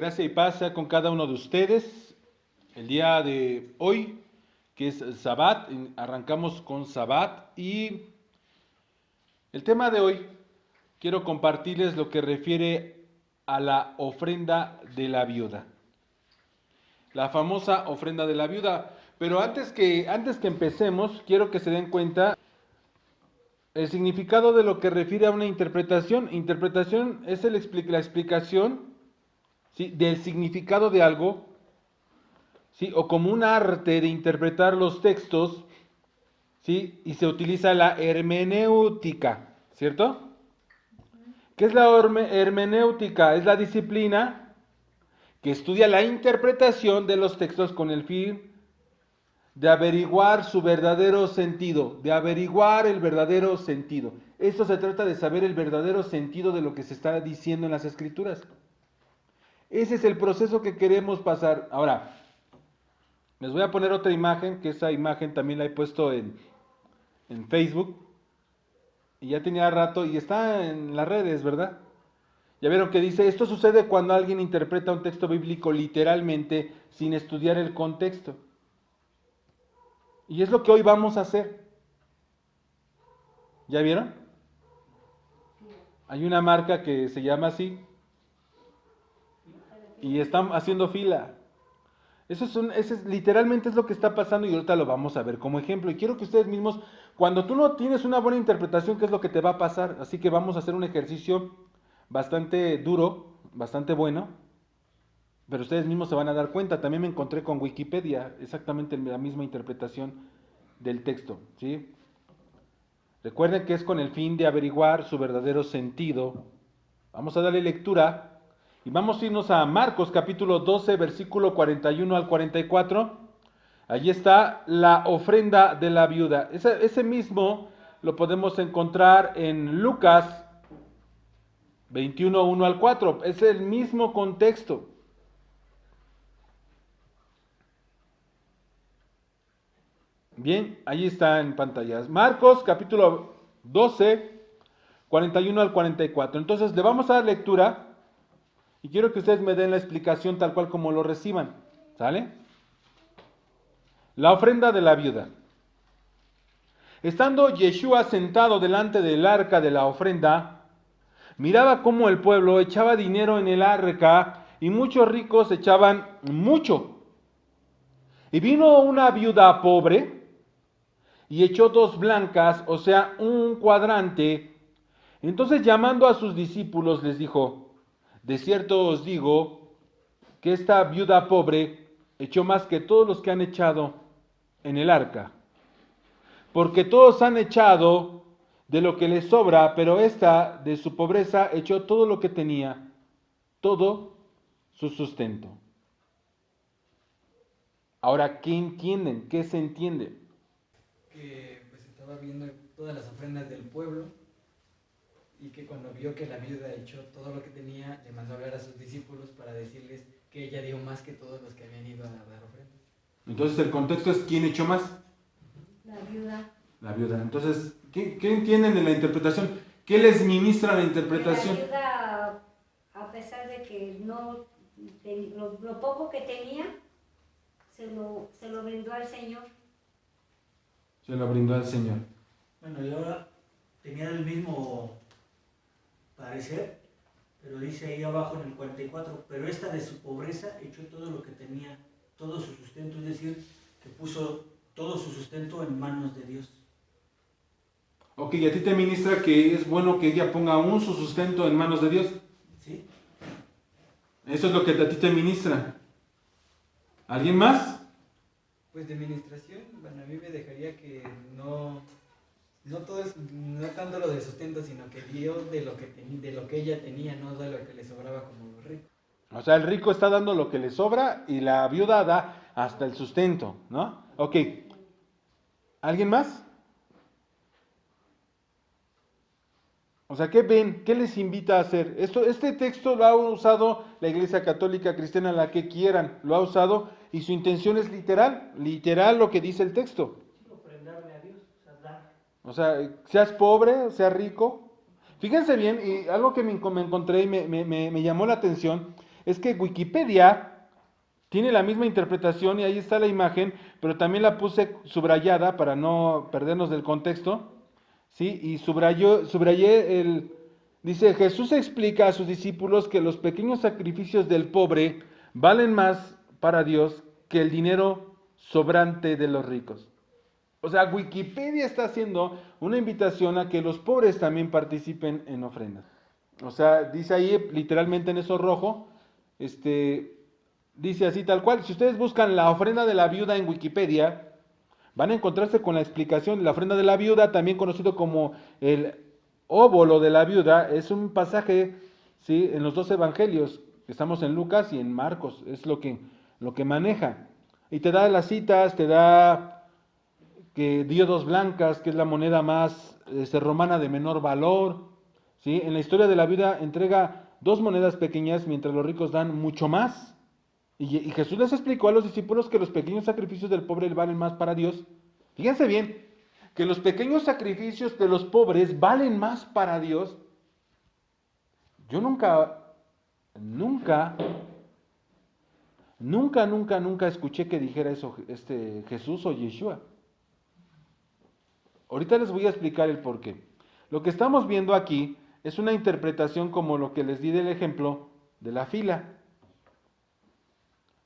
Gracia y paz sea con cada uno de ustedes. El día de hoy, que es Sabbat, arrancamos con Sabbat y el tema de hoy quiero compartirles lo que refiere a la ofrenda de la viuda. La famosa ofrenda de la viuda. Pero antes que empecemos, quiero que se den cuenta el significado de lo que refiere a una interpretación. Interpretación es la explicación, ¿sí?, del significado de algo, ¿sí?, o como un arte de interpretar los textos, ¿sí?, y se utiliza la hermenéutica, ¿cierto? ¿Qué es la hermenéutica? Es la disciplina que estudia la interpretación de los textos con el fin de averiguar su verdadero sentido, de averiguar el verdadero sentido. Esto se trata de saber el verdadero sentido de lo que se está diciendo en las escrituras. Ese es el proceso que queremos pasar. Ahora, les voy a poner otra imagen, que esa imagen también la he puesto en Facebook. Y ya tenía rato y está en las redes, ¿verdad? Ya vieron que dice, esto sucede cuando alguien interpreta un texto bíblico literalmente sin estudiar el contexto. Y es lo que hoy vamos a hacer. ¿Ya vieron? Hay una marca que se llama así y están haciendo fila. Literalmente es lo que está pasando y ahorita lo vamos a ver como ejemplo. Y quiero que ustedes mismos, cuando tú no tienes una buena interpretación, ¿qué es lo que te va a pasar? Así que vamos a hacer un ejercicio bastante duro, bastante bueno, pero ustedes mismos se van a dar cuenta. También me encontré con Wikipedia, exactamente la misma interpretación del texto, ¿sí? Recuerden que es con el fin de averiguar su verdadero sentido. Vamos a darle lectura y vamos a irnos a Marcos capítulo 12, versículo 41 al 44. Allí está la ofrenda de la viuda. Ese mismo lo podemos encontrar en Lucas 21, 1 al 4. Es el mismo contexto. Bien, ahí está en pantallas. Marcos capítulo 12, 41 al 44. Entonces le vamos a dar lectura y quiero que ustedes me den la explicación tal cual como lo reciban. ¿Sale? La ofrenda de la viuda. Estando Yeshua sentado delante del arca de la ofrenda, miraba cómo el pueblo echaba dinero en el arca y muchos ricos echaban mucho. Y vino una viuda pobre y echó 2 blancas, o sea, un cuadrante. Entonces llamando a sus discípulos les dijo, de cierto os digo que esta viuda pobre echó más que todos los que han echado en el arca. Porque todos han echado de lo que les sobra, pero esta de su pobreza echó todo lo que tenía, todo su sustento. Ahora, ¿qué entienden? ¿Qué se entiende? Que pues estaba viendo todas las ofrendas del pueblo y que cuando vio que la viuda echó todo lo que tenía, le mandó a hablar a sus discípulos para decirles que ella dio más que todos los que habían ido a dar ofrendas. Entonces el contexto es ¿quién echó más? La viuda. La viuda. Entonces, ¿qué entienden de la interpretación? ¿Qué les ministra la interpretación? Que la viuda, a pesar de que no, lo poco que tenía, se lo brindó al Señor. Se lo brindó al Señor. Bueno, y ahora tenía el mismo parecer, pero dice ahí abajo en el 44, pero esta de su pobreza echó todo lo que tenía, todo su sustento, es decir, que puso todo su sustento en manos de Dios. Ok, ¿y a ti te ministra que es bueno que ella ponga aún su sustento en manos de Dios? ¿Sí? Eso es lo que a ti te ministra. ¿Alguien más? Pues de administración, bueno, a mí me dejaría que no todo es, no tanto lo de sustento, sino que dio de lo que ella tenía, no de lo que le sobraba como los ricos. O sea, el rico está dando lo que le sobra y la viuda da hasta el sustento, ¿no? Ok. ¿Alguien más? O sea, ¿qué ven? ¿Qué les invita a hacer? Este texto lo ha usado la Iglesia Católica Cristiana, la que quieran, lo ha usado y su intención es literal lo que dice el texto. Ofrendarle a Dios, o sea, dar. O sea, seas pobre, seas rico. Fíjense bien, y algo que me encontré y me llamó la atención, es que Wikipedia tiene la misma interpretación y ahí está la imagen, pero también la puse subrayada para no perdernos del contexto, ¿sí? Y subrayé dice, Jesús explica a sus discípulos que los pequeños sacrificios del pobre valen más para Dios que el dinero sobrante de los ricos. O sea, Wikipedia está haciendo una invitación a que los pobres también participen en ofrendas. O sea, dice ahí literalmente en eso rojo, dice así tal cual. Si ustedes buscan la ofrenda de la viuda en Wikipedia, van a encontrarse con la explicación. La ofrenda de la viuda, también conocido como el óbolo de la viuda, es un pasaje, ¿sí? En los dos evangelios. Estamos en Lucas y en Marcos, es lo que maneja. Y te da las citas, te da que dio dos blancas, que es la moneda más romana de menor valor. ¿Sí? En la historia de la vida entrega dos monedas pequeñas mientras los ricos dan mucho más. Y Jesús les explicó a los discípulos que los pequeños sacrificios del pobre valen más para Dios. Fíjense bien, que los pequeños sacrificios de los pobres valen más para Dios. Yo nunca escuché que dijera eso Jesús o Yeshua. Ahorita les voy a explicar el porqué. Lo que estamos viendo aquí es una interpretación como lo que les di del ejemplo de la fila.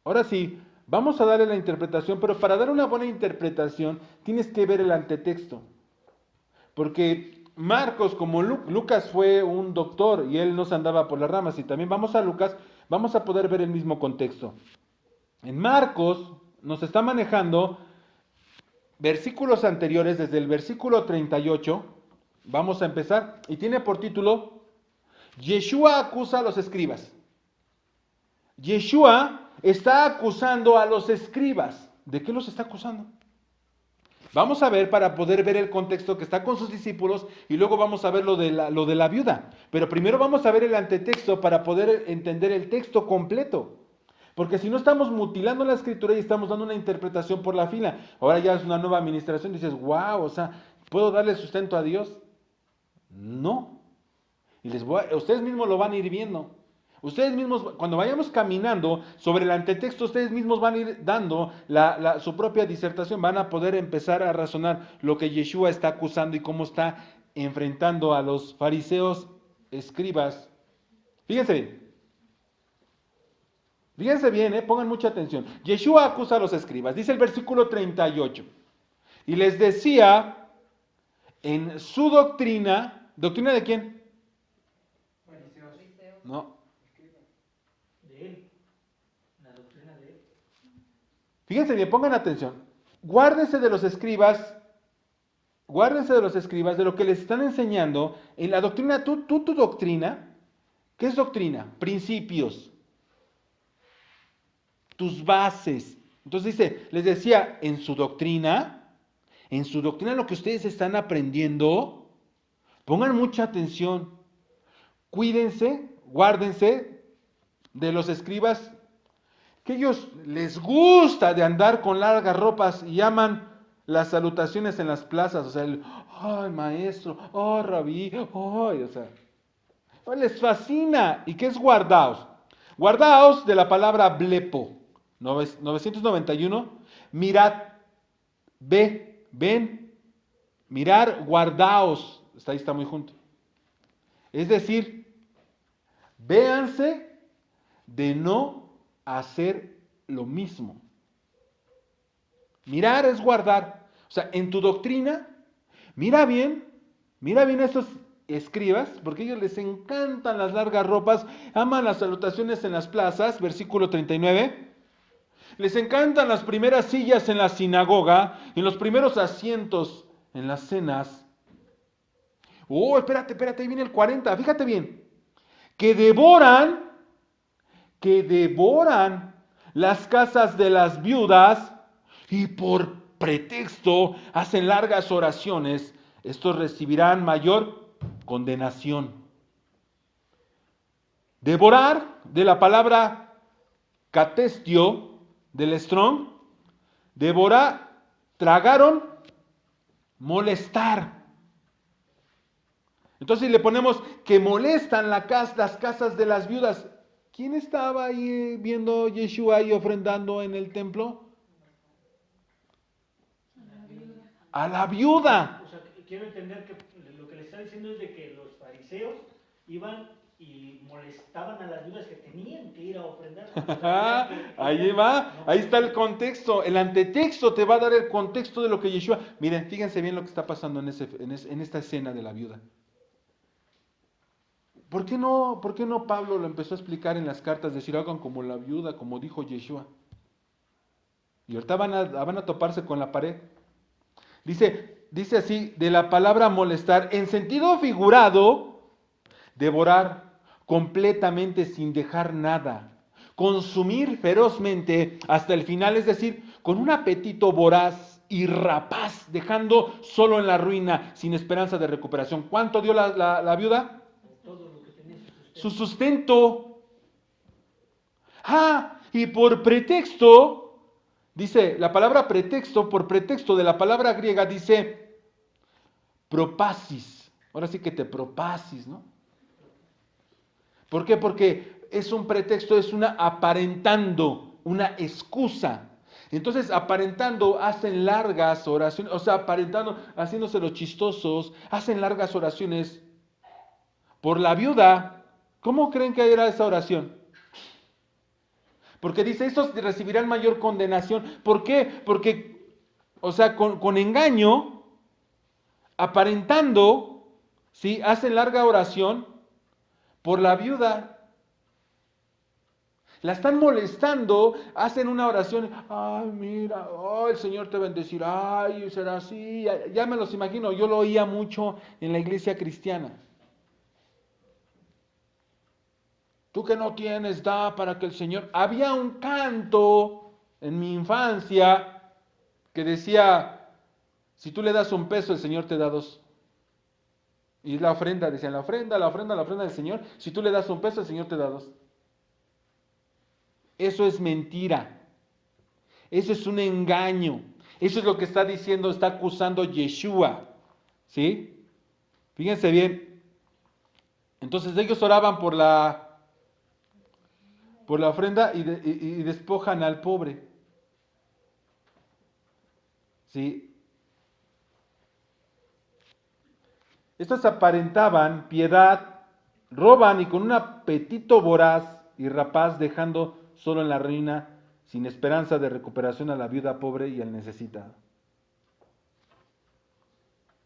Ahora sí, vamos a darle la interpretación, pero para dar una buena interpretación tienes que ver el antetexto. Porque Marcos, como Lucas fue un doctor y él no se andaba por las ramas, y también vamos a Lucas, vamos a poder ver el mismo contexto. En Marcos nos está manejando versículos anteriores, desde el versículo 38, vamos a empezar, y tiene por título, Yeshua acusa a los escribas. Yeshua está acusando a los escribas. ¿De qué los está acusando? Vamos a ver para poder ver el contexto que está con sus discípulos y luego vamos a ver lo de la viuda. Pero primero vamos a ver el antetexto para poder entender el texto completo. Porque si no estamos mutilando la escritura y estamos dando una interpretación por la fila, ahora ya es una nueva administración, dices, wow, o sea, ¿puedo darle sustento a Dios? No. Y ustedes mismos lo van a ir viendo. Ustedes mismos, cuando vayamos caminando sobre el antetexto, ustedes mismos van a ir dando su propia disertación, van a poder empezar a razonar lo que Yeshua está acusando y cómo está enfrentando a los fariseos, escribas. Fíjense bien. Fíjense bien, pongan mucha atención. Yeshua acusa a los escribas, dice el versículo 38. Y les decía en su doctrina, ¿doctrina de quién? No. De él, la doctrina de él. Fíjense bien, pongan atención. Guárdense de los escribas, de lo que les están enseñando en la doctrina, tu doctrina. ¿Qué es doctrina? Principios. Tus bases. Entonces dice, les decía, en su doctrina lo que ustedes están aprendiendo, pongan mucha atención, cuídense, guárdense de los escribas, que ellos les gusta de andar con largas ropas y aman las salutaciones en las plazas, o sea, ay maestro, oh rabí, ay, o sea, les fascina. ¿Y qué es guardaos? Guardaos de la palabra blepo, 991, mirad, ven, mirar, guardaos, ahí está muy junto. Es decir, véanse de no hacer lo mismo. Mirar es guardar. O sea, en tu doctrina, mira bien a estos escribas, porque a ellos les encantan las largas ropas, aman las salutaciones en las plazas, versículo 39. Les encantan las primeras sillas en la sinagoga, y los primeros asientos en las cenas. Oh, espérate, ahí viene el 40, fíjate bien. Que devoran las casas de las viudas y por pretexto hacen largas oraciones. Estos recibirán mayor condenación. Devorar, de la palabra catestio, del Strong, devorar, tragaron, molestar. Entonces le ponemos que molestan las casas de las viudas. ¿Quién estaba ahí viendo a Yeshua y ofrendando en el templo? A la viuda. O sea, quiero entender que lo que le está diciendo es de que los fariseos iban y molestaban a las viudas que tenían que ir a ofrendar. Ahí va, ahí está el contexto. El antetexto te va a dar el contexto de lo que Yeshua. Miren, fíjense bien lo que está pasando en esta escena de la viuda. ¿Por qué no Pablo lo empezó a explicar en las cartas? Decir, hagan como la viuda, como dijo Yeshua. Y ahorita van a toparse con la pared. Dice así, de la palabra molestar, en sentido figurado, devorar completamente sin dejar nada, consumir ferozmente hasta el final, es decir, con un apetito voraz y rapaz, dejando solo en la ruina, sin esperanza de recuperación. ¿Cuánto dio la viuda? Todo lo que tenía Su sustento. Y por pretexto, dice, la palabra pretexto, por pretexto de la palabra griega, dice propasis. Ahora sí que te propasis, ¿no? ¿Por qué? Porque es un pretexto, es una aparentando, una excusa. Entonces, aparentando, hacen largas oraciones, o sea, aparentando, haciéndose los chistosos, hacen largas oraciones por la viuda. ¿Cómo creen que era esa oración? Porque dice, estos recibirán mayor condenación. ¿Por qué? Porque, o sea, con engaño, aparentando, ¿sí? Hacen larga oración por la viuda. La están molestando, hacen una oración, ay, mira, oh, el Señor te bendecirá, ay, será así, ya me los imagino, yo lo oía mucho en la iglesia cristiana. Tú que no tienes, da para que el Señor... Había un canto en mi infancia que decía, si tú le das $1, el Señor te da 2. Y la ofrenda, decían, la ofrenda del Señor, si tú le das $1, el Señor te da 2. Eso es mentira. Eso es un engaño. Eso es lo que está diciendo, está acusando Yeshua. ¿Sí? Fíjense bien. Entonces ellos oraban por la ofrenda y despojan al pobre. ¿Sí? Estos aparentaban piedad, roban y con un apetito voraz y rapaz, dejando solo en la ruina, sin esperanza de recuperación, a la viuda pobre y al necesitado.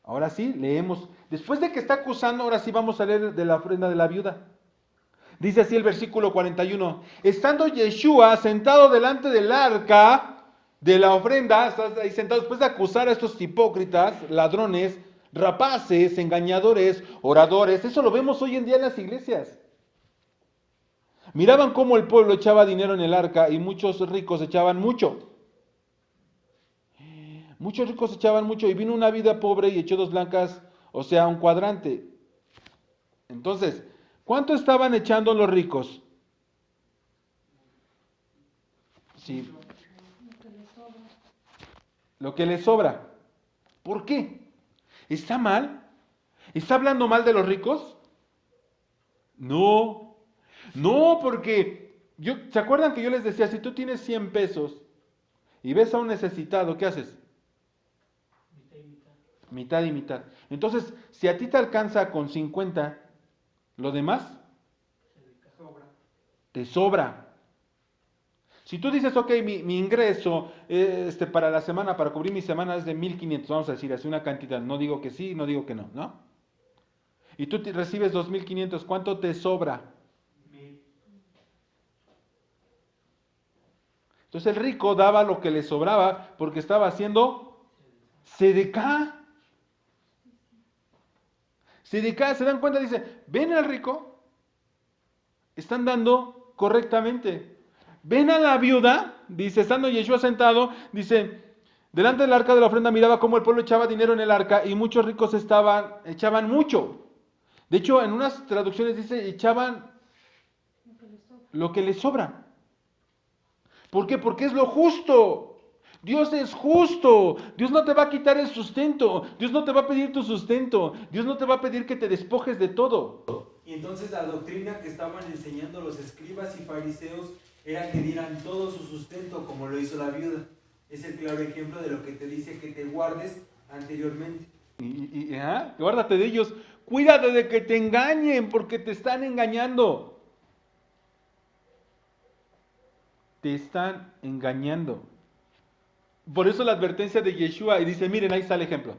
Ahora sí, leemos. Después de que está acusando, ahora sí vamos a leer de la ofrenda de la viuda. Dice así el versículo 41. Estando Yeshua sentado delante del arca de la ofrenda, está ahí sentado después de acusar a estos hipócritas, ladrones, rapaces, engañadores, oradores. Eso lo vemos hoy en día en las iglesias. Miraban cómo el pueblo echaba dinero en el arca y muchos ricos echaban mucho. Muchos ricos echaban mucho y vino una vida pobre y echó 2 blancas, o sea, un cuadrante. Entonces, ¿cuánto estaban echando los ricos? Sí. Lo que les sobra. ¿Por qué? ¿Está mal? ¿Está hablando mal de los ricos? No. No, porque ¿se acuerdan que yo les decía, si tú tienes 100 pesos y ves a un necesitado, ¿qué haces? Mitad y mitad. Entonces, si a ti te alcanza con 50, ¿lo demás? Te sobra. Si tú dices, ok, mi ingreso para la semana, para cubrir mi semana es de 1,500, vamos a decir, así una cantidad, no digo que sí, no digo que no, ¿no? Y tú recibes 2,500, ¿cuánto te sobra? 1,000. Entonces el rico daba lo que le sobraba porque estaba haciendo sedecá. Sedecá, ¿se dan cuenta? Dice, ven al rico, están dando correctamente. Ven a la viuda, dice, estando Yeshua sentado, dice, delante del arca de la ofrenda miraba cómo el pueblo echaba dinero en el arca y muchos ricos echaban mucho. De hecho, en unas traducciones dice, echaban lo que les sobra. ¿Por qué? Porque es lo justo. Dios es justo. Dios no te va a quitar el sustento. Dios no te va a pedir tu sustento. Dios no te va a pedir que te despojes de todo. Y entonces la doctrina que estaban enseñando los escribas y fariseos era que dieran todo su sustento como lo hizo la viuda. Es el claro ejemplo de lo que te dice que te guardes anteriormente. Guárdate de ellos. Cuídate de que te engañen porque te están engañando. Te están engañando. Por eso la advertencia de Yeshua y dice, miren, ahí está el ejemplo.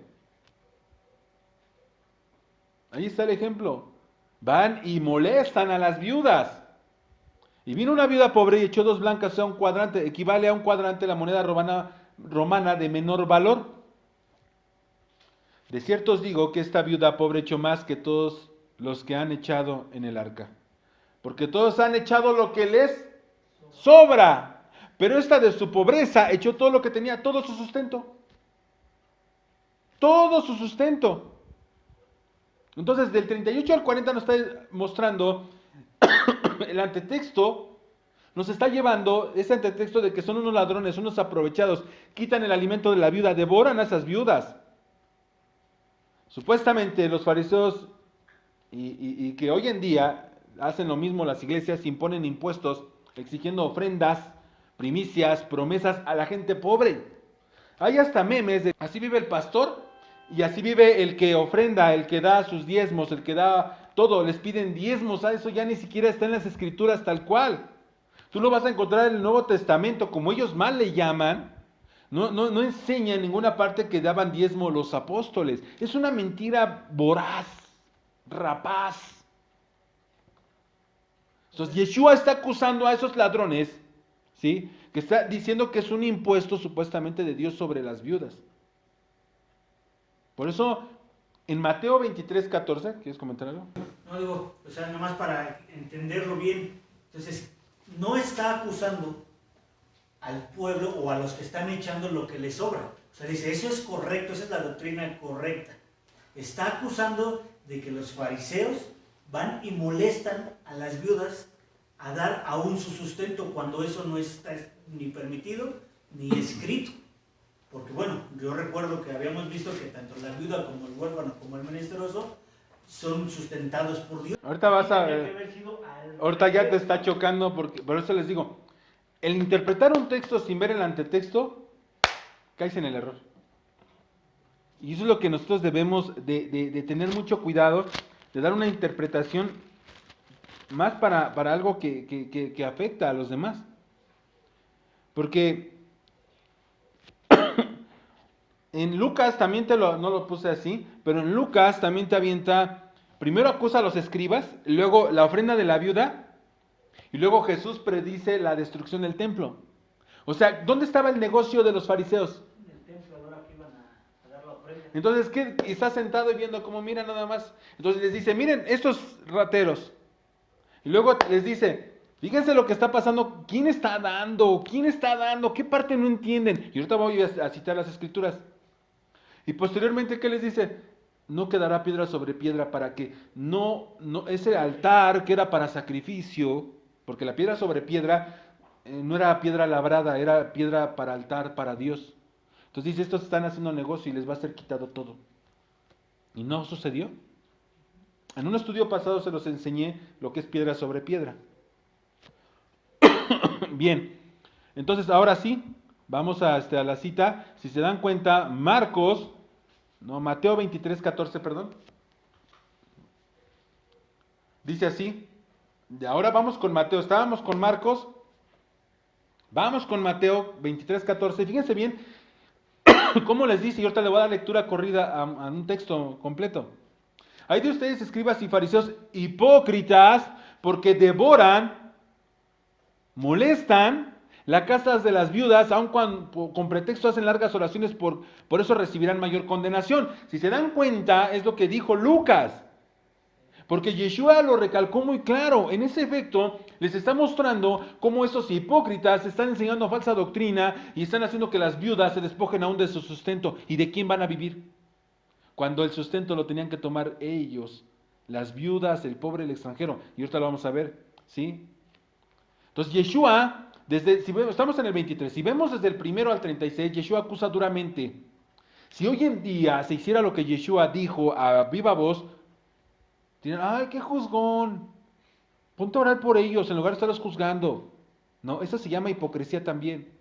Ahí está el ejemplo. Van y molestan a las viudas. Y vino una viuda pobre y echó 2 blancas a un cuadrante. Equivale a un cuadrante la moneda romana de menor valor. De cierto os digo que esta viuda pobre echó más que todos los que han echado en el arca. Porque todos han echado lo que les sobra. Pero esta de su pobreza echó todo lo que tenía, todo su sustento. Todo su sustento. Entonces, del 38 al 40 nos está mostrando el antetexto, nos está llevando ese antetexto de que son unos ladrones, unos aprovechados, quitan el alimento de la viuda, devoran a esas viudas. Supuestamente los fariseos y que hoy en día hacen lo mismo las iglesias, imponen impuestos, exigiendo ofrendas, primicias, promesas a la gente pobre. Hay hasta memes de así vive el pastor y así vive el que ofrenda, el que da sus diezmos, el que da todo, les piden diezmos, a eso ya ni siquiera está en las escrituras tal cual. Tú lo vas a encontrar en el Nuevo Testamento, como ellos mal le llaman, no enseña en ninguna parte que daban diezmo los apóstoles. Es una mentira voraz, rapaz. Entonces Yeshua está acusando a esos ladrones, ¿sí? Que está diciendo que es un impuesto supuestamente de Dios sobre las viudas. Por eso, en Mateo 23:14, ¿quieres comentar algo? No digo, o sea, nomás para entenderlo bien. Entonces, no está acusando al pueblo o a los que están echando lo que les sobra. O sea, dice, eso es correcto, esa es la doctrina correcta. Está acusando de que los fariseos van y molestan a las viudas a dar aún su sustento cuando eso no está ni permitido ni escrito. Porque bueno, yo recuerdo que habíamos visto que tanto la viuda como el huérfano como el menesteroso son sustentados por Dios. Ahorita ahorita ya te está chocando, porque por eso les digo, el interpretar un texto sin ver el antetexto, caes en el error. Y eso es lo que nosotros debemos de tener mucho cuidado, de dar una interpretación más para algo que afecta a los demás. Porque en Lucas también no lo puse así, pero en Lucas también te avienta, primero acusa a los escribas, luego la ofrenda de la viuda, y luego Jesús predice la destrucción del templo. O sea, ¿dónde estaba el negocio de los fariseos? En el templo, ahora que iban a dar la ofrenda. Entonces, ¿qué? Y está sentado y viendo cómo mira nada más. Entonces les dice, miren, estos rateros. Y luego les dice, fíjense lo que está pasando, ¿quién está dando? ¿Quién está dando? ¿Qué parte no entienden? Y ahorita voy a citar las escrituras. Y posteriormente, ¿qué les dice? No quedará piedra sobre piedra para que no ese altar que era para sacrificio, porque la piedra sobre piedra no era piedra labrada, era piedra para altar, para Dios. Entonces dice, estos están haciendo negocio y les va a ser quitado todo. ¿Y no sucedió? En un estudio pasado se los enseñé lo que es piedra sobre piedra. Bien, entonces ahora sí, vamos a la cita. Si se dan cuenta, Mateo 23:14, perdón. Dice así. De ahora vamos con Mateo. Estábamos con Marcos. Vamos con Mateo 23:14. Fíjense bien cómo les dice. Y ahorita le voy a dar lectura corrida a un texto completo. Hay de ustedes, escribas y fariseos, hipócritas, porque devoran, molestan las casas de las viudas, aun cuando con pretexto hacen largas oraciones, por eso recibirán mayor condenación. Si se dan cuenta, es lo que dijo Lucas. Porque Yeshua lo recalcó muy claro. En ese efecto, les está mostrando cómo esos hipócritas están enseñando falsa doctrina y están haciendo que las viudas se despojen aún de su sustento. ¿Y de quién van a vivir? Cuando el sustento lo tenían que tomar ellos, las viudas, el pobre, el extranjero. Y ahorita lo vamos a ver, ¿sí? Entonces Yeshua, estamos en el 23, si vemos desde el 1 al 36, Yeshua acusa duramente. Si hoy en día se hiciera lo que Yeshua dijo a viva voz, Dirán, ay, qué juzgón. Ponte a orar por ellos en lugar de estarlos juzgando. No, eso se llama hipocresía también.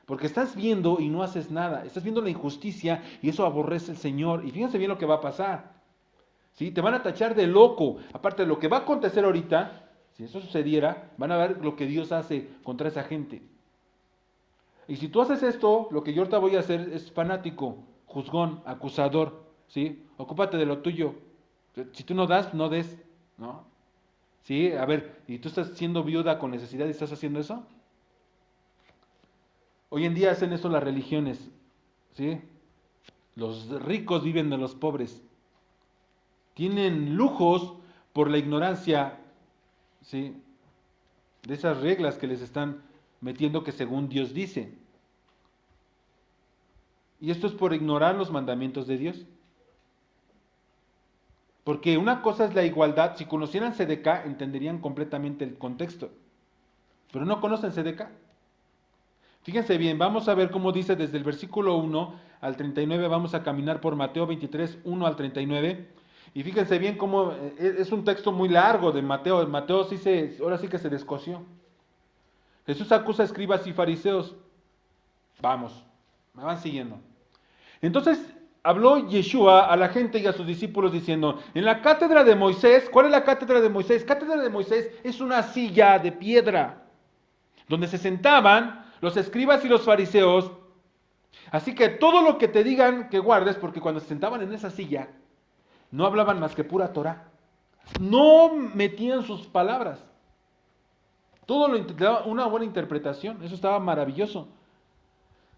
Porque estás viendo y no haces nada. Estás viendo la injusticia y eso aborrece el Señor. Y fíjense bien lo que va a pasar. ¿Sí? Te van a tachar de loco. Aparte de lo que va a acontecer ahorita, si eso sucediera, van a ver lo que Dios hace contra esa gente. Y si tú haces esto, lo que yo ahorita voy a hacer es fanático, juzgón, acusador. ¿Sí? Ocúpate de lo tuyo. Si tú no das, no des. ¿No? ¿Sí? A ver, ¿y tú estás siendo viuda con necesidad y estás haciendo eso? Hoy en día hacen eso las religiones, ¿sí? Los ricos viven de los pobres. Tienen lujos por la ignorancia, ¿sí? De esas reglas que les están metiendo que según Dios dice. Y esto es por ignorar los mandamientos de Dios. Porque una cosa es la igualdad. Si conocieran Sedeca, entenderían completamente el contexto. Pero no conocen Sedeca. Fíjense bien, vamos a ver cómo dice desde el versículo 1 al 39, vamos a caminar por Mateo 23, 1 al 39, y fíjense bien cómo es un texto muy largo de Mateo, Mateo ahora sí que se descosió. Jesús acusa a escribas y fariseos, vamos, me van siguiendo. Entonces habló Yeshua a la gente y a sus discípulos diciendo, en la cátedra de Moisés, ¿cuál es la cátedra de Moisés? Cátedra de Moisés es una silla de piedra, donde se sentaban los escribas y los fariseos. Así que todo lo que te digan que guardes, porque cuando se sentaban en esa silla, no hablaban más que pura Torah. No metían sus palabras. Todo lo daba una buena interpretación. Eso estaba maravilloso.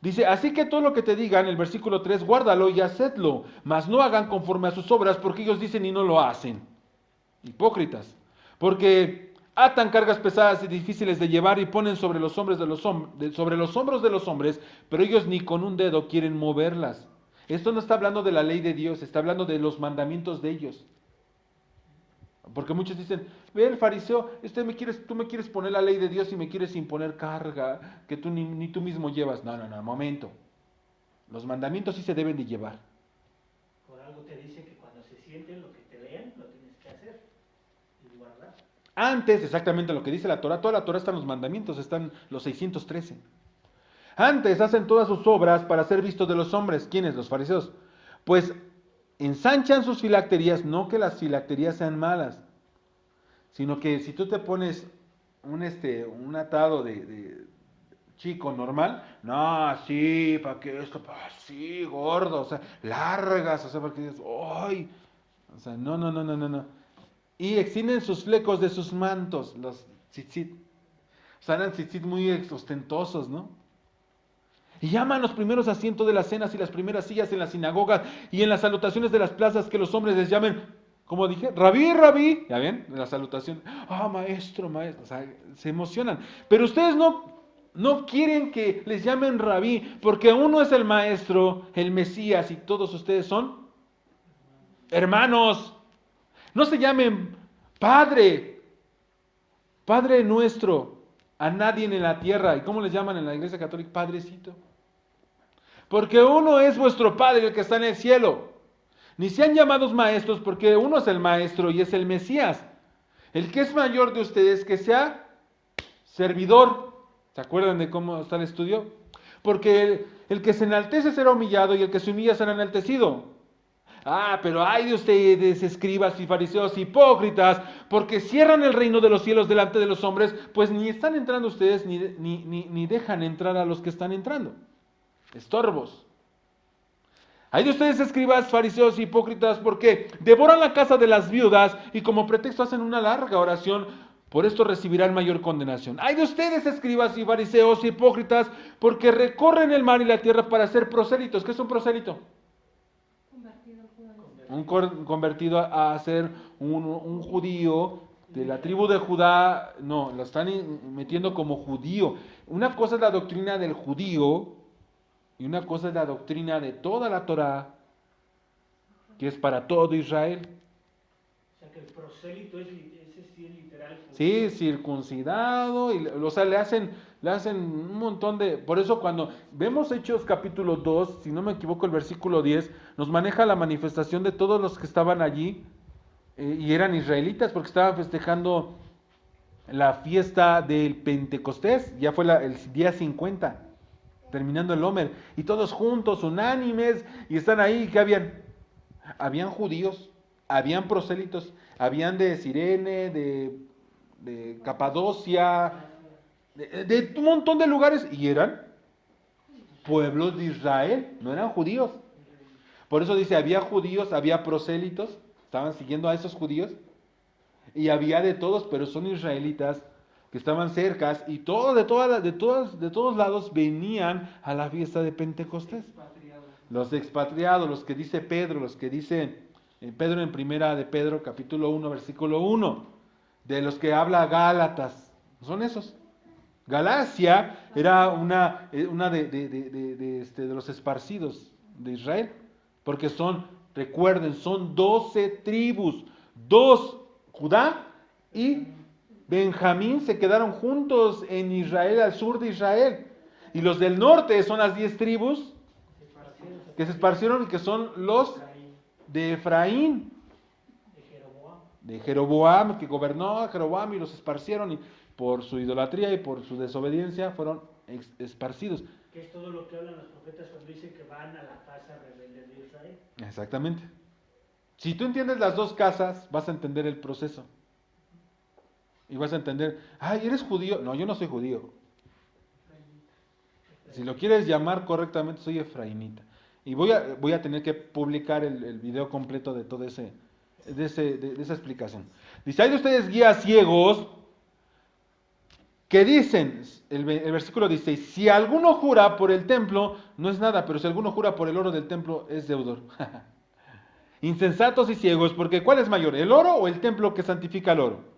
Dice, así que todo lo que te digan, el versículo 3, guárdalo y hacedlo, mas no hagan conforme a sus obras, porque ellos dicen y no lo hacen. Hipócritas. Porque atan cargas pesadas y difíciles de llevar y ponen sobre los hombros de los hombres, pero ellos ni con un dedo quieren moverlas. Esto no está hablando de la ley de Dios, está hablando de los mandamientos de ellos. Porque muchos dicen, ve el fariseo, tú me quieres poner la ley de Dios y me quieres imponer carga que tú ni tú mismo llevas. No, momento. Los mandamientos sí se deben de llevar. Por algo te dice que cuando se sienten lo que te lean, lo tienes que hacer y guardar. Antes, exactamente lo que dice la Torah, toda la Torah están los mandamientos, están los 613. Antes hacen todas sus obras para ser vistos de los hombres. ¿Quiénes? Los fariseos. Pues ensanchan sus filacterías, no que las filacterías sean malas, sino que si tú te pones un atado de chico normal, no, así, para que esto, así, gordo, o sea, largas, o sea, para que dices, ¡ay! O sea, no. Y extienden sus flecos de sus mantos, los tzitzit. O sea, eran tzitzit muy ostentosos, ¿no? Y llaman los primeros asientos de las cenas y las primeras sillas en las sinagogas y en las salutaciones de las plazas que los hombres les llamen, como dije, rabí, ¿ya ven? La salutación, maestro, o sea, se emocionan. Pero ustedes no quieren que les llamen rabí, porque uno es el maestro, el Mesías, y todos ustedes son hermanos. No se llamen Padre nuestro, a nadie en la tierra. ¿Y cómo les llaman en la Iglesia Católica? Padrecito. Porque uno es vuestro Padre, el que está en el cielo. Ni sean llamados maestros, porque uno es el maestro y es el Mesías. El que es mayor de ustedes, que sea servidor. ¿Se acuerdan de cómo está el estudio? Porque el que se enaltece será humillado y el que se humilla será enaltecido. Pero hay de ustedes, escribas y fariseos hipócritas, porque cierran el reino de los cielos delante de los hombres, pues ni están entrando ustedes, ni dejan entrar a los que están entrando. Estorbos. Hay de ustedes, escribas, fariseos hipócritas, porque devoran la casa de las viudas y como pretexto hacen una larga oración, por esto recibirán mayor condenación. Hay de ustedes, escribas y fariseos hipócritas, porque recorren el mar y la tierra para ser prosélitos. ¿Qué es un prosélito? Un convertido a ser un judío de la tribu de Judá. No, lo están metiendo como judío. Una cosa es la doctrina del judío y una cosa es la doctrina de toda la Torá, que es para todo Israel. O sea que el prosélito ese sí es literal. Sí, circuncidado, o sea, le hacen un montón de... Por eso cuando vemos Hechos capítulo 2, si no me equivoco el versículo 10, nos maneja la manifestación de todos los que estaban allí, y eran israelitas porque estaban festejando la fiesta del Pentecostés, ya fue el día 50, terminando el Omer, y todos juntos, unánimes, y están ahí, ¿qué habían? Habían judíos, habían prosélitos, habían de Cirene, de Capadocia, de un montón de lugares, y eran pueblos de Israel, no eran judíos. Por eso dice, había judíos, había prosélitos, estaban siguiendo a esos judíos, y había de todos, pero son israelitas que estaban cercas, y todos de todos lados venían a la fiesta de Pentecostés. Los expatriados, los que dice Pedro, los que dice Pedro en primera de Pedro, capítulo 1, versículo 1, de los que habla Gálatas, son esos. Galacia era una de los esparcidos de Israel, porque recuerden, son 12 tribus, dos, Judá y Benjamín se quedaron juntos en Israel, al sur de Israel, y los del norte son las 10 tribus que se esparcieron y que son los de Efraín, de Jeroboam, que gobernó a Jeroboam y los esparcieron y por su idolatría y por su desobediencia fueron esparcidos. Que es todo lo que hablan los profetas cuando dicen que van a la casa rebelde de Israel. Exactamente. Si tú entiendes las dos casas, vas a entender el proceso. Y vas a entender, ay, ¿eres judío? No, yo no soy judío. Si lo quieres llamar correctamente, soy efraimita. Y voy a tener que publicar el video completo de todo esa explicación. Dice, hay de ustedes guías ciegos que dicen, el versículo dice, si alguno jura por el templo, no es nada, pero si alguno jura por el oro del templo, es deudor. Insensatos y ciegos, porque ¿cuál es mayor, el oro o el templo que santifica el oro?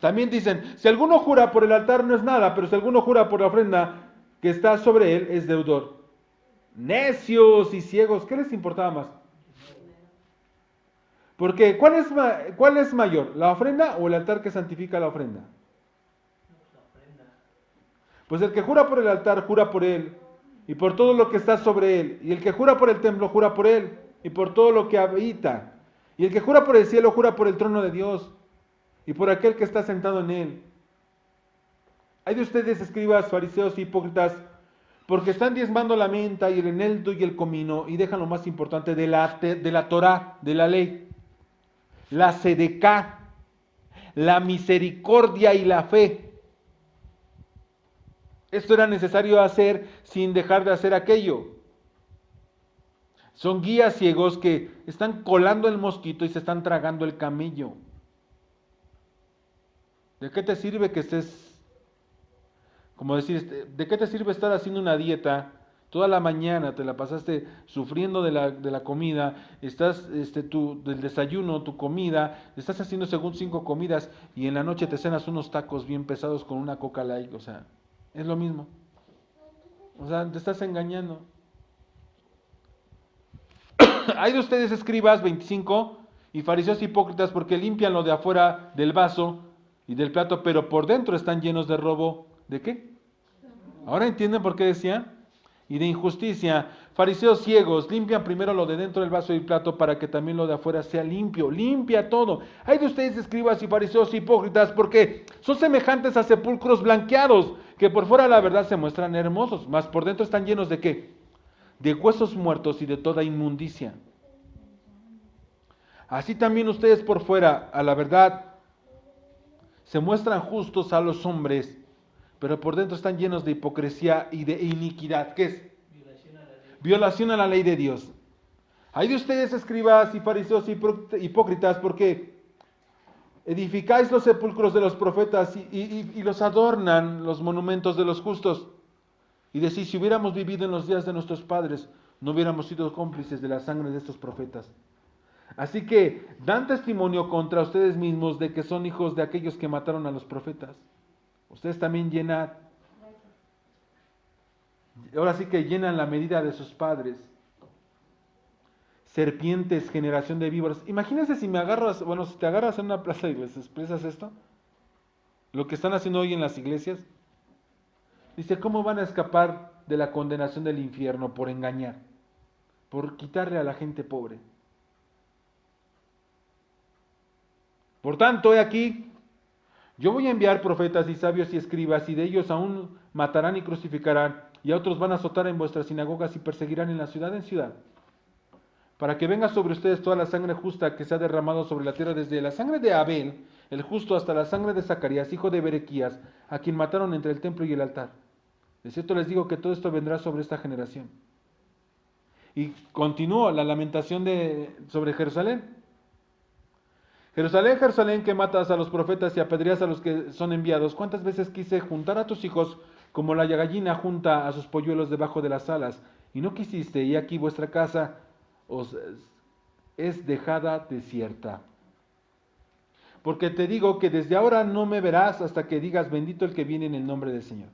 También dicen, si alguno jura por el altar, no es nada, pero si alguno jura por la ofrenda que está sobre él, es deudor. Necios y ciegos, ¿qué les importaba más? Porque ¿cuál es mayor, la ofrenda o el altar que santifica la ofrenda? Pues el que jura por el altar, jura por él, y por todo lo que está sobre él. Y el que jura por el templo, jura por él, y por todo lo que habita. Y el que jura por el cielo, jura por el trono de Dios, y por aquel que está sentado en él. Hay de ustedes, escribas, fariseos y hipócritas, porque están diezmando la menta y el eneldo y el comino, y dejan lo más importante de la Torá, de la ley, la sedecá, la misericordia y la fe. Esto era necesario hacer sin dejar de hacer aquello. Son guías ciegos que están colando el mosquito y se están tragando el camello. ¿De qué te sirve que estés, como decir, de qué te sirve estar haciendo una dieta? Toda la mañana te la pasaste sufriendo de la comida, estás del desayuno, tu comida, estás haciendo según 5 comidas y en la noche te cenas unos tacos bien pesados con una Coca Light, o sea, es lo mismo. O sea, te estás engañando. Hay de ustedes, escribas, 25, y fariseos hipócritas, porque limpian lo de afuera del vaso y del plato, pero por dentro están llenos de robo. ¿De qué? ¿Ahora entienden por qué decían? Y de injusticia. Fariseos ciegos, limpian primero lo de dentro del vaso y el plato para que también lo de afuera sea limpio. Limpia todo. Hay de ustedes, escribas y fariseos hipócritas, porque son semejantes a sepulcros blanqueados, que por fuera la verdad se muestran hermosos, mas por dentro están llenos de ¿qué? De huesos muertos y de toda inmundicia. Así también ustedes por fuera, a la verdad, se muestran justos a los hombres, pero por dentro están llenos de hipocresía y de iniquidad. ¿Qué es? Violación a la ley de Dios. Hay de ustedes, escribas y fariseos hipócritas, porque edificáis los sepulcros de los profetas y los adornan los monumentos de los justos. Y decís, si hubiéramos vivido en los días de nuestros padres, no hubiéramos sido cómplices de la sangre de estos profetas. Así que dan testimonio contra ustedes mismos de que son hijos de aquellos que mataron a los profetas. Ustedes también llenan, ahora sí que llenan la medida de sus padres. Serpientes, generación de víboras. Imagínense si si te agarras en una plaza y les expresas esto, lo que están haciendo hoy en las iglesias. Dice, ¿cómo van a escapar de la condenación del infierno? Por engañar, por quitarle a la gente pobre. Por tanto, he aquí, yo voy a enviar profetas y sabios y escribas, y de ellos aún matarán y crucificarán, y a otros van a azotar en vuestras sinagogas y perseguirán en ciudad en ciudad, para que venga sobre ustedes toda la sangre justa que se ha derramado sobre la tierra, desde la sangre de Abel, el justo, hasta la sangre de Zacarías, hijo de Berequías, a quien mataron entre el templo y el altar. De cierto les digo que todo esto vendrá sobre esta generación. Y continúa la lamentación sobre Jerusalén. Jerusalén, Jerusalén, que matas a los profetas y apedreas a los que son enviados. ¿Cuántas veces quise juntar a tus hijos como la gallina junta a sus polluelos debajo de las alas? Y no quisiste, y aquí vuestra casa os es dejada desierta. Porque te digo que desde ahora no me verás hasta que digas, bendito el que viene en el nombre del Señor.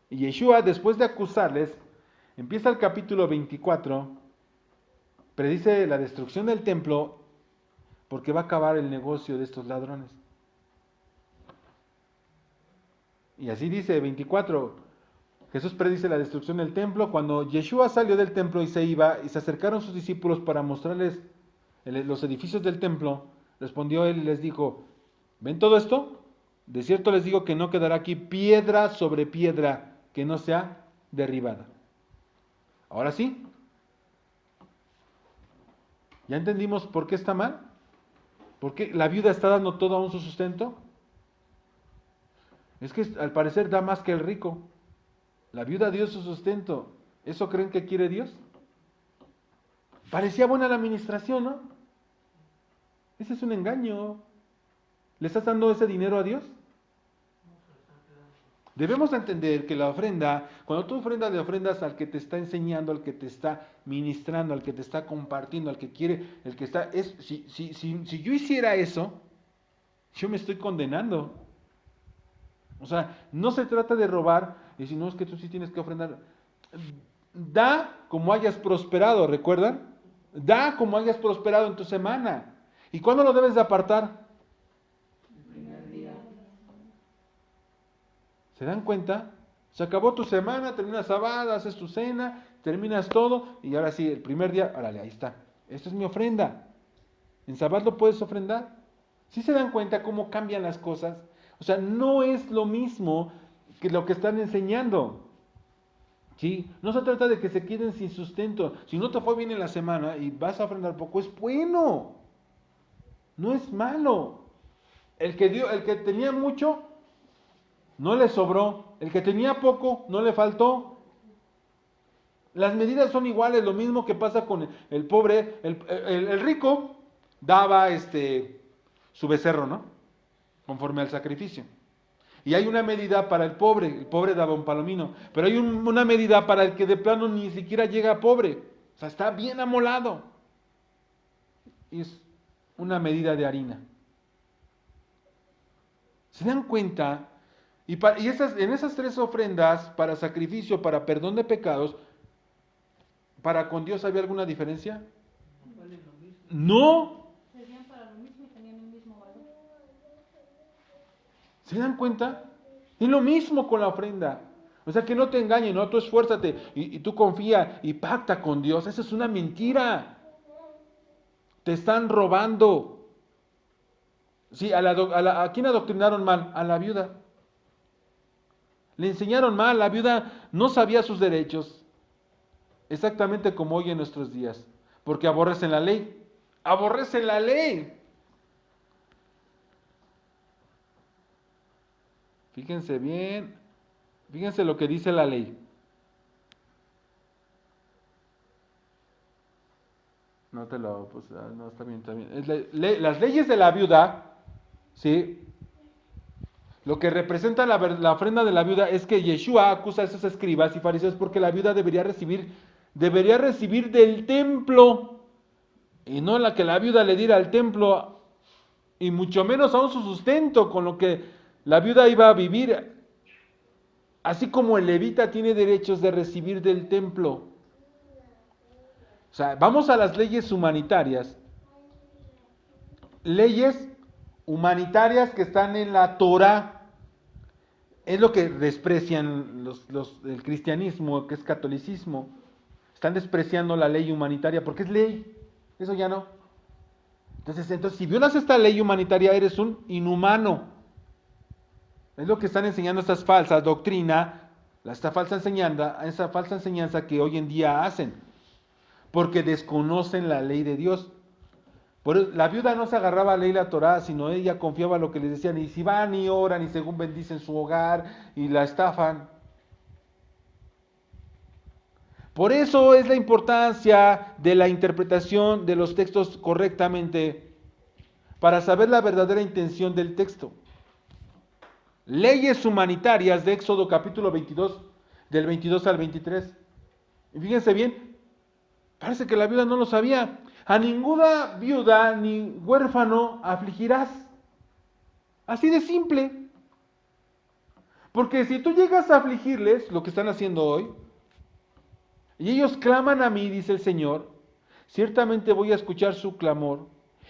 Y Yeshua, después de acusarles, empieza el capítulo 24, predice la destrucción del templo, porque va a acabar el negocio de estos ladrones. Y así dice 24, Jesús predice la destrucción del templo. Cuando Yeshua salió del templo y se iba, y se acercaron sus discípulos para mostrarles los edificios del templo, respondió él y les dijo, ¿ven todo esto? De cierto les digo que no quedará aquí piedra sobre piedra que no sea derribada. Ahora sí, ¿ya entendimos por qué está mal? ¿Por qué la viuda está dando todo aún su sustento? Es que al parecer da más que el rico. La viuda dio su sustento. ¿Eso creen que quiere Dios? Parecía buena la administración, ¿no? Ese es un engaño. ¿Le estás dando ese dinero a Dios? Debemos entender que la ofrenda, cuando tú ofrendas, le ofrendas al que te está enseñando, al que te está ministrando, al que te está compartiendo, al que quiere, el que está... Si yo hiciera eso, yo me estoy condenando. O sea, no se trata de robar, y si no es que tú sí tienes que ofrendar. Da como hayas prosperado, ¿recuerdan? Da como hayas prosperado en tu semana. ¿Y cuándo lo debes de apartar? ¿Se dan cuenta? Se acabó tu semana, terminas sábado, haces tu cena, terminas todo, y ahora sí, el primer día, órale, ahí está. Esta es mi ofrenda. ¿En sábado lo puedes ofrendar? ¿Sí se dan cuenta cómo cambian las cosas? O sea, no es lo mismo que lo que están enseñando. ¿Sí? No se trata de que se queden sin sustento. Si no te fue bien en la semana y vas a ofrendar poco, es bueno. No es malo. El que tenía mucho, no le sobró. El que tenía poco, no le faltó. Las medidas son iguales, lo mismo que pasa con el pobre. El rico daba su becerro, ¿no? Conforme al sacrificio. Y hay una medida para el pobre daba un palomino, pero hay una medida para el que de plano ni siquiera llega a pobre, o sea, está bien amolado. Y es una medida de harina. ¿Se dan cuenta? En esas tres ofrendas, para sacrificio, para perdón de pecados, ¿para con Dios había alguna diferencia? No. Servían para lo mismo y tenían el mismo valor. ¿Se dan cuenta? Es lo mismo con la ofrenda. O sea, que no te engañen, no, tú esfuérzate y tú confía y pacta con Dios. Eso es una mentira. Te están robando. Sí, ¿a quién adoctrinaron mal? A la viuda. Le enseñaron mal, la viuda no sabía sus derechos. Exactamente como hoy en nuestros días. Porque aborrecen la ley. Aborrecen la ley. Fíjense bien, fíjense lo que dice la ley. No está bien, está bien. Las leyes de la viuda, ¿sí? Lo que representa la ofrenda de la viuda es que Yeshua acusa a esos escribas y fariseos porque la viuda debería recibir del templo, y no la que la viuda le diera al templo, y mucho menos aún su sustento con lo que la viuda iba a vivir, así como el levita tiene derechos de recibir del templo. O sea, vamos a las leyes humanitarias. Leyes humanitarias que están en la Torah. Es lo que desprecian el cristianismo, que es catolicismo. Están despreciando la ley humanitaria porque es ley. Eso ya no. Entonces, si violas esta ley humanitaria, eres un inhumano. Es lo que están enseñando estas falsas doctrinas, esta falsa enseñanza que hoy en día hacen, porque desconocen la ley de Dios. La viuda no se agarraba a la ley y la Torá, sino ella confiaba en lo que les decían, y si van y oran y según bendicen su hogar y la estafan. Por eso es la importancia de la interpretación de los textos correctamente, para saber la verdadera intención del texto. Leyes humanitarias de Éxodo capítulo 22, del 22 al 23. Y fíjense bien, parece que la viuda no lo sabía. A ninguna viuda ni huérfano afligirás. Así de simple. Porque si tú llegas a afligirles, lo que están haciendo hoy, y ellos claman a mí, dice el Señor, ciertamente voy a escuchar su clamor,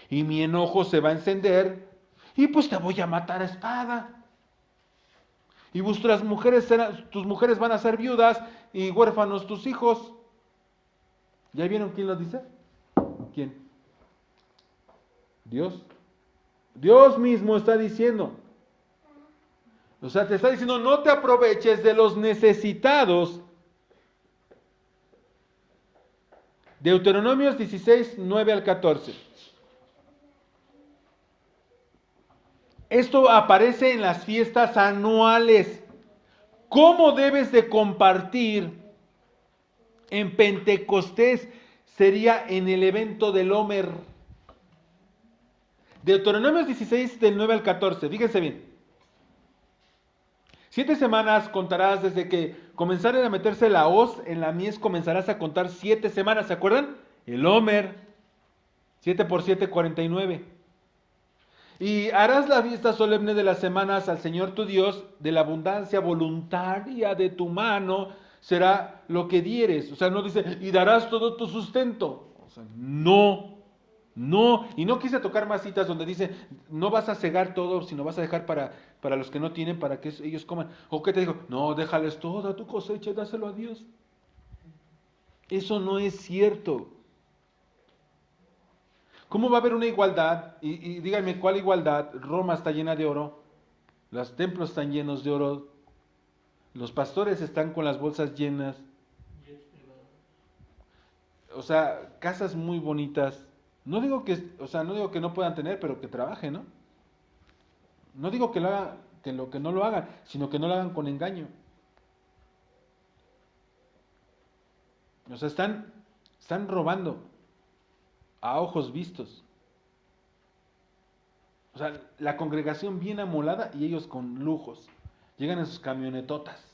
y mi enojo se va a encender, y pues te voy a matar a espada. Y tus mujeres van a ser viudas, y huérfanos tus hijos. ¿Ya vieron quién lo dice? ¿Quién? Dios. Dios mismo está diciendo. O sea, te está diciendo, no te aproveches de los necesitados. Deuteronomios 16, 9 al 14. Esto aparece en las fiestas anuales. ¿Cómo debes de compartir en Pentecostés? Sería en el evento del Homer. Deuteronomios 16, del 9 al 14. Fíjense bien. 7 semanas contarás desde que comenzaren a meterse la hoz en la mies, comenzarás a contar 7 semanas, ¿se acuerdan? El Homer, 7 por 7, 49. Y harás la fiesta solemne de las semanas al Señor tu Dios, de la abundancia voluntaria de tu mano será lo que dieres. O sea, no dice, y darás todo tu sustento. O sea, no. Y no quise tocar más citas donde dice, no vas a cegar todo, sino vas a dejar para los que no tienen, para que ellos coman. O que te digo, no, déjales toda tu cosecha y dáselo a Dios. Eso no es cierto. ¿Cómo va a haber una igualdad? Y díganme, ¿cuál igualdad? Roma está llena de oro, los templos están llenos de oro, los pastores están con las bolsas llenas, o sea, casas muy bonitas. No digo que no puedan tener, pero que trabajen, ¿no? No digo que lo hagan, que no lo hagan, sino que no lo hagan con engaño. O sea, están robando a ojos vistos. O sea, la congregación bien amolada y ellos con lujos. Llegan en sus camionetotas.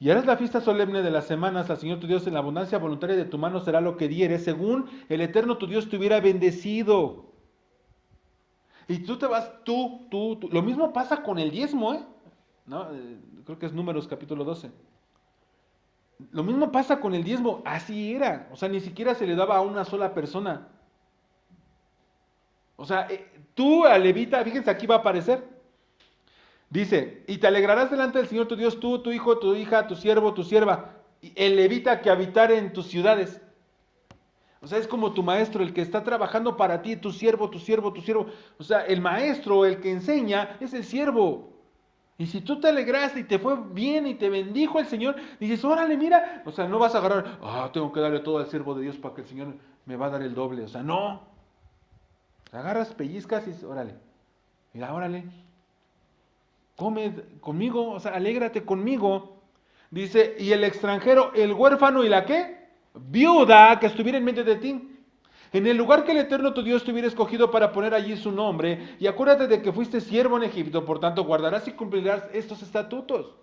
Y harás la fiesta solemne de las semanas al Señor tu Dios en la abundancia voluntaria de tu mano será lo que dieres, según el Eterno tu Dios te hubiera bendecido. Y tú te vas, tú. Lo mismo pasa con el diezmo, ¿eh? ¿No? Creo que es Números capítulo 12. Lo mismo pasa con el diezmo, así era. O sea, ni siquiera se le daba a una sola persona. O sea, tú al levita, fíjense, aquí va a aparecer. Dice, y te alegrarás delante del Señor tu Dios, tú, tu hijo, tu hija, tu siervo, tu sierva, el levita que habitare en tus ciudades. O sea, es como tu maestro, el que está trabajando para ti, tu siervo, tu siervo, tu siervo. O sea, el maestro, el que enseña, es el siervo. Y si tú te alegraste y te fue bien y te bendijo el Señor, dices, órale, mira. O sea, no vas a agarrar, tengo que darle todo al siervo de Dios para que el Señor me va a dar el doble. O sea, no. Agarras, pellizcas y dices, órale. Mira, órale. Come conmigo, o sea, alégrate conmigo. Dice, y el extranjero, el huérfano y la ¿qué? Viuda que estuviera en medio de ti. En el lugar que el Eterno tu Dios te hubiera escogido para poner allí su nombre, y acuérdate de que fuiste siervo en Egipto, por tanto guardarás y cumplirás estos estatutos.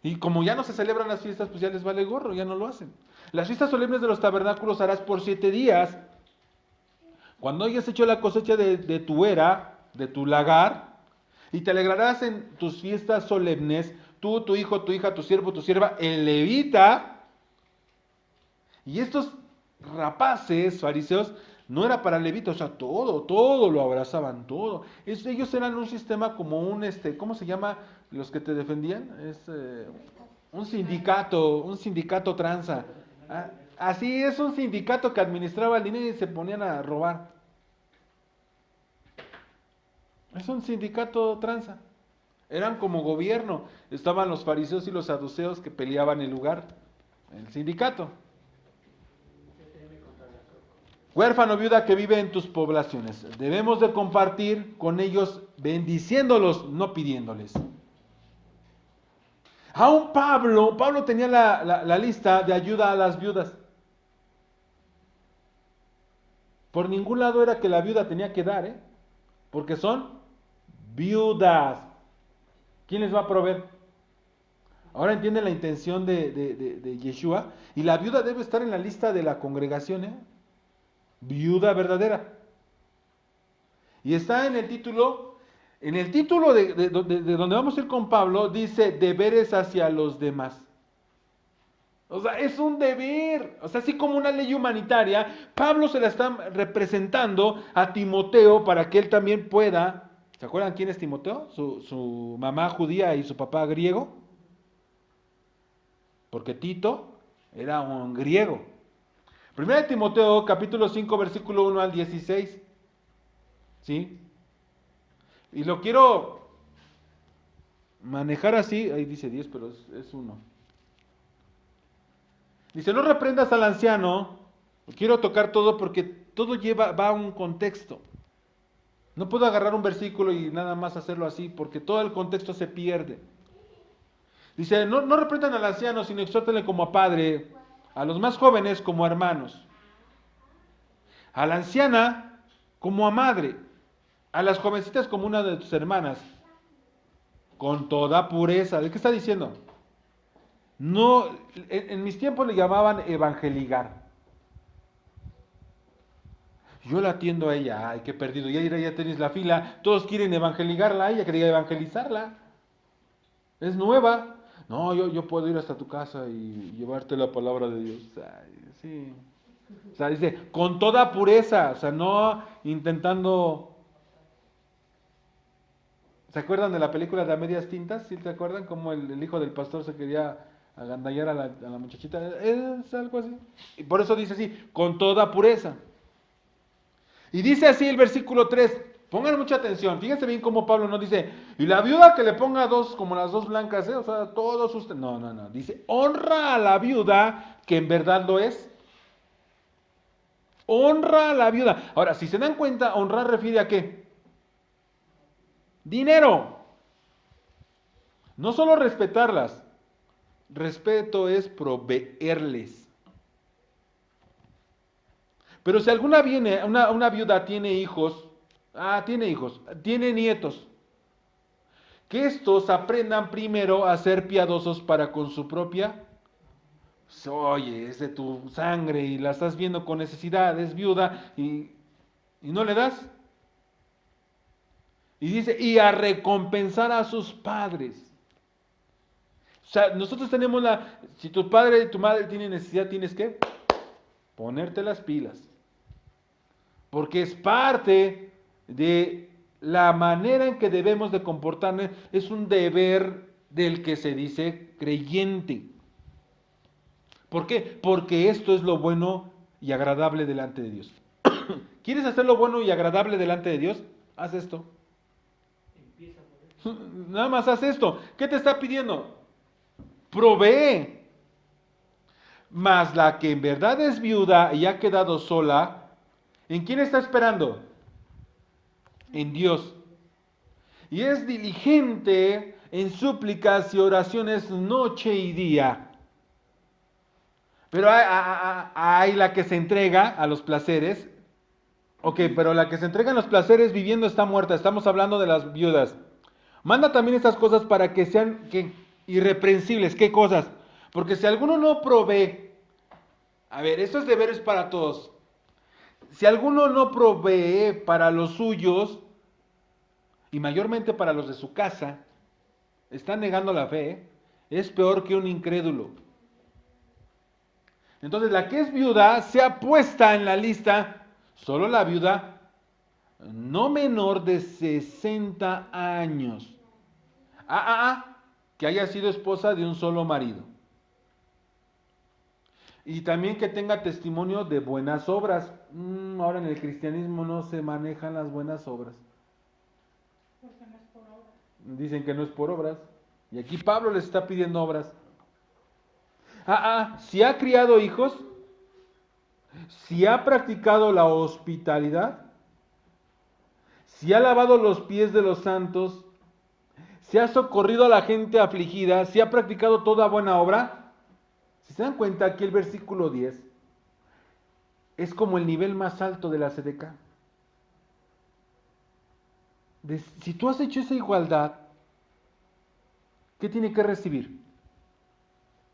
Y como ya no se celebran las fiestas, pues ya les vale gorro, ya no lo hacen. Las fiestas solemnes de los tabernáculos harás por 7 días. Cuando hayas hecho la cosecha de tu era, de tu lagar, y te alegrarás en tus fiestas solemnes, tú, tu hijo, tu hija, tu siervo, tu sierva, el levita. Y estos rapaces, fariseos, no era para levitas, o sea, todo lo abrazaban, todo. Ellos eran un sistema como ¿cómo se llama los que te defendían? un sindicato tranza. Así es, un sindicato que administraba el dinero y se ponían a robar. Es un sindicato tranza. Eran como gobierno. Estaban los fariseos y los saduceos que peleaban el lugar. El sindicato. Huérfano, viuda que vive en tus poblaciones. Debemos de compartir con ellos bendiciéndolos, no pidiéndoles. Aún Pablo tenía la lista de ayuda a las viudas. Por ningún lado era que la viuda tenía que dar, porque son viudas. ¿Quién les va a proveer? Ahora entienden la intención de Yeshua. Y la viuda debe estar en la lista de la congregación, viuda verdadera. Y está en el título de donde vamos a ir con Pablo, dice deberes hacia los demás. O sea, es un deber. O sea, así como una ley humanitaria, Pablo se la está representando a Timoteo para que él también pueda. ¿Se acuerdan quién es Timoteo? Su mamá judía y su papá griego. Porque Tito era un griego. Primera de Timoteo, capítulo 5, versículo 1 al 16. ¿Sí? Y lo quiero manejar así. Ahí dice 10, pero es 1. Dice, no reprendas al anciano. Quiero tocar todo porque todo va a un contexto. No puedo agarrar un versículo y nada más hacerlo así porque todo el contexto se pierde. Dice, no reprendan al anciano, sino exhórtenle como a padre, a los más jóvenes como a hermanos, a la anciana como a madre, a las jovencitas como una de tus hermanas, con toda pureza. ¿De qué está diciendo? No, en mis tiempos le llamaban evangeligar. Yo la atiendo a ella, ay, qué perdido, ya tenéis la fila, todos quieren evangeligarla, ella quería evangelizarla, es nueva. No, yo puedo ir hasta tu casa y llevarte la palabra de Dios. Ay, sí. O sea, dice, con toda pureza, o sea, no intentando. ¿Se acuerdan de la película de A Medias Tintas? ¿Sí te acuerdan? Como el hijo del pastor se quería agandallar a la muchachita. Es algo así. Y por eso dice así, con toda pureza. Y dice así el versículo 3. Pongan mucha atención. Fíjense bien cómo Pablo no dice, y la viuda que le ponga dos, como las dos blancas, o sea, todos ustedes. No. Dice, honra a la viuda que en verdad lo es. Honra a la viuda. Ahora, si se dan cuenta, honrar refiere a qué? Dinero. No solo respetarlas. Respeto es proveerles. Pero si alguna una viuda tiene hijos, tiene nietos, que estos aprendan primero a ser piadosos para con su propia. Oye, es de tu sangre y la estás viendo con necesidad, es viuda y no le das. Y dice, y a recompensar a sus padres. O sea, nosotros tenemos si tu padre y tu madre tienen necesidad, tienes que ponerte las pilas. Porque es parte de la manera en que debemos de comportarnos, es un deber del que se dice creyente. ¿Por qué? Porque esto es lo bueno y agradable delante de Dios. ¿Quieres hacer lo bueno y agradable delante de Dios? Haz esto. Nada más haz esto. ¿Qué te está pidiendo? Provee. Mas la que en verdad es viuda y ha quedado sola, ¿en quién está esperando? En Dios. Y es diligente en súplicas y oraciones noche y día. Pero hay la que se entrega a los placeres. Ok, pero la que se entrega a los placeres viviendo está muerta. Estamos hablando de las viudas. Manda también estas cosas para que sean irreprensibles. ¿Qué cosas? Porque si alguno no provee, a ver, estos deberes para todos. Si alguno no provee para los suyos, y mayormente para los de su casa, está negando la fe, es peor que un incrédulo. Entonces la que es viuda sea puesta en la lista, solo la viuda, no menor de 60 años. que haya sido esposa de un solo marido. Y también que tenga testimonio de buenas obras. Ahora en el cristianismo no se manejan las buenas obras. Porque no es por obra. Dicen que no es por obras. Y aquí Pablo les está pidiendo obras. Si ha criado hijos, si ha practicado la hospitalidad, si ha lavado los pies de los santos, si ha socorrido a la gente afligida, si ha practicado toda buena obra. Si se dan cuenta, aquí el versículo 10 es como el nivel más alto de la SEDECA. Si tú has hecho esa igualdad, ¿qué tiene que recibir?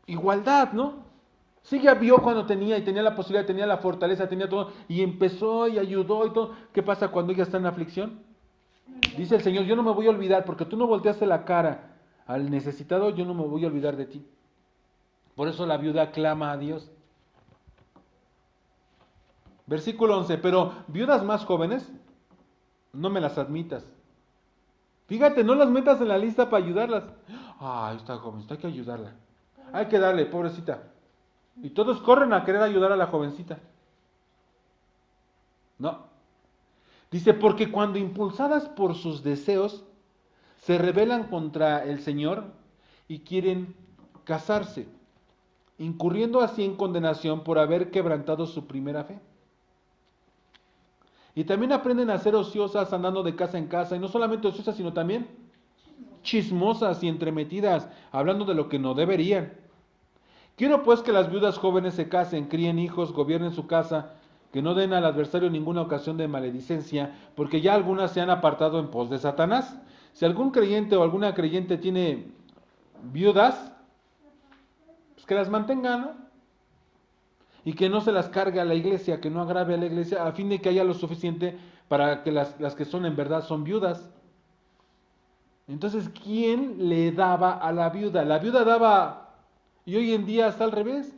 Igualdad, ¿no? Sí, ya vio cuando tenía y tenía la posibilidad, tenía la fortaleza, tenía todo, y empezó y ayudó y todo. ¿Qué pasa cuando ella está en aflicción? Dice el Señor, yo no me voy a olvidar, porque tú no volteaste la cara al necesitado, yo no me voy a olvidar de ti. Por eso la viuda clama a Dios. Versículo 11, pero viudas más jóvenes, no me las admitas. Fíjate, no las metas en la lista para ayudarlas. Ay, está joven, hay que ayudarla. Hay que darle, pobrecita. Y todos corren a querer ayudar a la jovencita. No. Dice, porque cuando impulsadas por sus deseos, se rebelan contra el Señor y quieren casarse, incurriendo así en condenación por haber quebrantado su primera fe. Y también aprenden a ser ociosas andando de casa en casa, y no solamente ociosas, sino también chismosas y entremetidas, hablando de lo que no deberían. Quiero pues que las viudas jóvenes se casen, críen hijos, gobiernen su casa, que no den al adversario ninguna ocasión de maledicencia, porque ya algunas se han apartado en pos de Satanás. Si algún creyente o alguna creyente tiene viudas, pues que las mantenga, ¿no? Y que no se las cargue a la iglesia, que no agrave a la iglesia, a fin de que haya lo suficiente para que las que son en verdad son viudas. Entonces, ¿quién le daba a la viuda? La viuda daba, y hoy en día está al revés.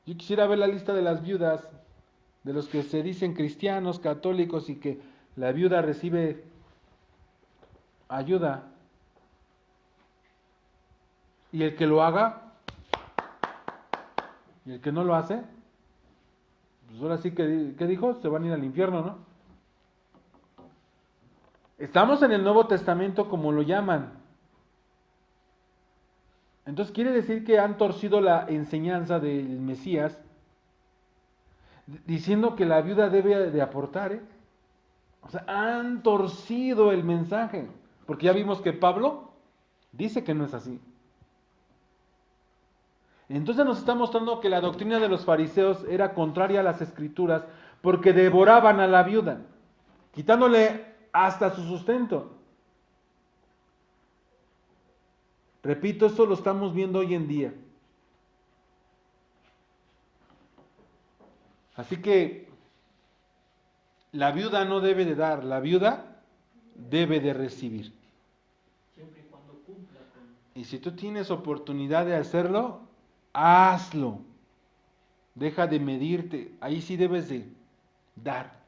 Yo quisiera ver la lista de las viudas, de los que se dicen cristianos, católicos, y que la viuda recibe ayuda. Y el que lo haga, y el que no lo hace, pues ahora sí que, ¿qué dijo? Se van a ir al infierno, ¿no? Estamos en el Nuevo Testamento como lo llaman. Entonces quiere decir que han torcido la enseñanza del Mesías, diciendo que la viuda debe de aportar, ¿eh? O sea, han torcido el mensaje, porque ya vimos que Pablo dice que no es así. Entonces nos está mostrando que la doctrina de los fariseos era contraria a las escrituras, porque devoraban a la viuda, quitándole hasta su sustento. Repito, esto lo estamos viendo hoy en día. Así que la viuda no debe de dar, la viuda debe de recibir. Siempre y cuando cumpla con... Y si tú tienes oportunidad de hacerlo, hazlo. Deja de medirte, ahí sí debes de dar.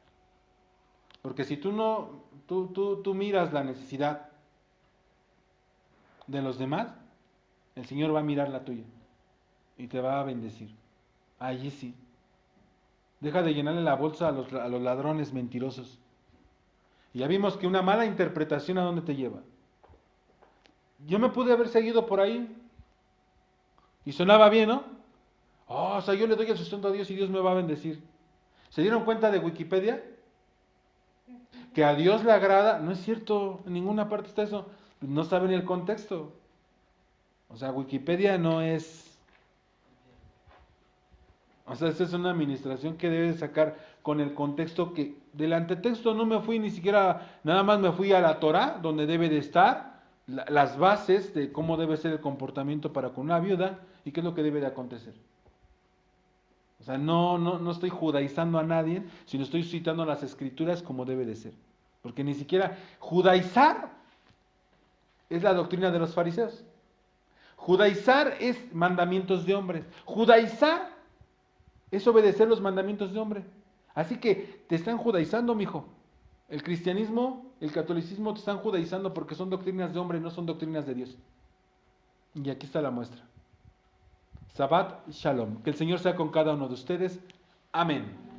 Porque si tú no, tú miras la necesidad de los demás, el Señor va a mirar la tuya y te va a bendecir. Allí sí. Deja de llenarle la bolsa a los ladrones mentirosos. Y ya vimos que una mala interpretación, ¿a dónde te lleva? Yo me pude haber seguido por ahí y sonaba bien, ¿no? Oh, o sea, yo le doy el sustento a Dios y Dios me va a bendecir. ¿Se dieron cuenta de Wikipedia? Que a Dios le agrada. No es cierto, en ninguna parte está eso. No saben el contexto. O sea, Wikipedia no es... O sea, esta es una administración que debe sacar con el contexto que del antetexto no me fui ni siquiera, nada más me fui a la Torá, donde debe de estar las bases de cómo debe ser el comportamiento para con una viuda y qué es lo que debe de acontecer. O sea, no estoy judaizando a nadie, sino estoy citando las escrituras como debe de ser. Porque ni siquiera judaizar es la doctrina de los fariseos. Judaizar es mandamientos de hombres. Judaizar es obedecer los mandamientos de hombre. Así que te están judaizando, mijo. El cristianismo, el catolicismo te están judaizando porque son doctrinas de hombre, no son doctrinas de Dios. Y aquí está la muestra. Shabbat Shalom. Que el Señor sea con cada uno de ustedes. Amén.